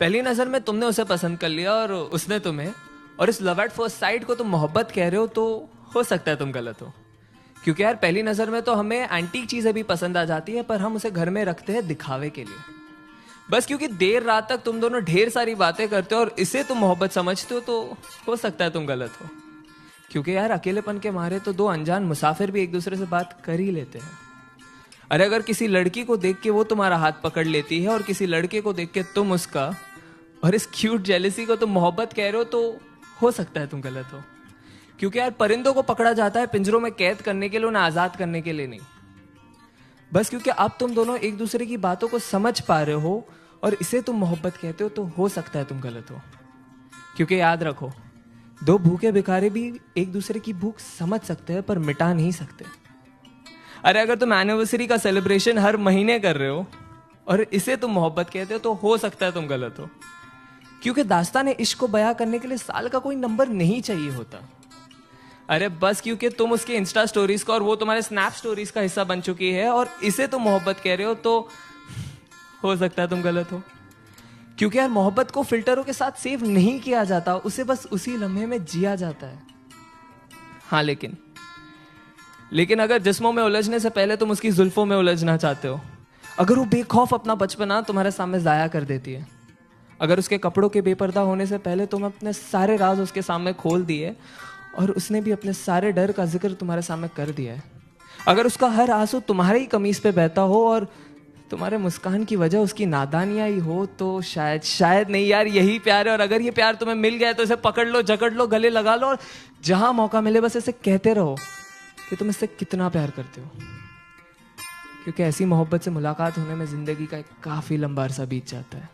पहली नजर में तुमने उसे पसंद कर लिया और उसने तुम्हें, और इस लव एट फर्स्ट साइट को तुम मोहब्बत कह रहे हो, तो हो सकता है तुम गलत हो। क्योंकि यार पहली नजर में तो हमें एंटीक चीजें भी पसंद आ जाती है, पर हम उसे घर में रखते हैं दिखावे के लिए। बस क्योंकि देर रात तक तुम दोनों ढेर सारी बातें करते हो और इसे तुम मोहब्बत समझते हो, तो हो सकता है तुम गलत हो। क्योंकि यार अकेलेपन के मारे तो दो अनजान मुसाफिर भी एक दूसरे से बात कर ही लेते हैं। अरे अगर किसी लड़की को देख के वो तुम्हारा हाथ पकड़ लेती है और किसी लड़के को देख के तुम उसका, और इस क्यूट जेलसी को तुम मोहब्बत कह रहे हो, तो हो सकता है तुम गलत हो। क्योंकि यार परिंदों को पकड़ा जाता है पिंजरों में कैद करने के लिए, उन्हें आजाद करने के लिए नहीं। बस क्योंकि अब तुम दोनों एक दूसरे की बातों को समझ पा रहे हो और इसे तुम मोहब्बत कहते हो, तो हो सकता है तुम गलत हो। क्योंकि याद रखो, दो भूखे भिखारी भी एक दूसरे की भूख समझ सकते हैं पर मिटा नहीं सकते। अरे अगर तुम एनिवर्सरी का सेलिब्रेशन हर महीने कर रहे हो और इसे तुम मोहब्बत कहते हो, तो हो सकता है तुम गलत हो। क्योंकि दास्तान इश्क को बयां करने के लिए साल का कोई नंबर नहीं चाहिए होता। अरे बस क्योंकि तुम उसके इंस्टा स्टोरीज का और वो तुम्हारे स्नैप स्टोरीज का हिस्सा बन चुकी है और इसे तुम मोहब्बत कह रहे हो, तो हो सकता है तुम गलत हो। क्योंकि यार मोहब्बत को फिल्टरों के साथ सेव नहीं किया जाता, उसे बस उसी लम्हे में जिया जाता है। हाँ लेकिन अगर जिस्मों में उलझने से पहले तुम उसकी जुल्फों में उलझना चाहते हो, अगर वो बेखौफ अपना बचपना तुम्हारे सामने जाया कर देती है, अगर उसके कपड़ों के बेपर्दा होने से पहले तुम अपने सारे राज उसके सामने खोल दिए और उसने भी अपने सारे डर का जिक्र तुम्हारे सामने कर दिया है, अगर उसका हर आंसू तुम्हारे ही कमीज पे बहता हो और तुम्हारे मुस्कान की वजह उसकी नादानियां ही हो, तो शायद नहीं यार यही प्यार है। और अगर ये प्यार तुम्हें मिल गया है तो इसे पकड़ लो, जकड़ लो, गले लगा लो और जहां मौका मिले बस इसे कहते रहो कि तुम इससे कितना प्यार करते हो। क्योंकि ऐसी मोहब्बत से मुलाकात होने में जिंदगी का एक काफी लंबा अरसा बीत जाता है।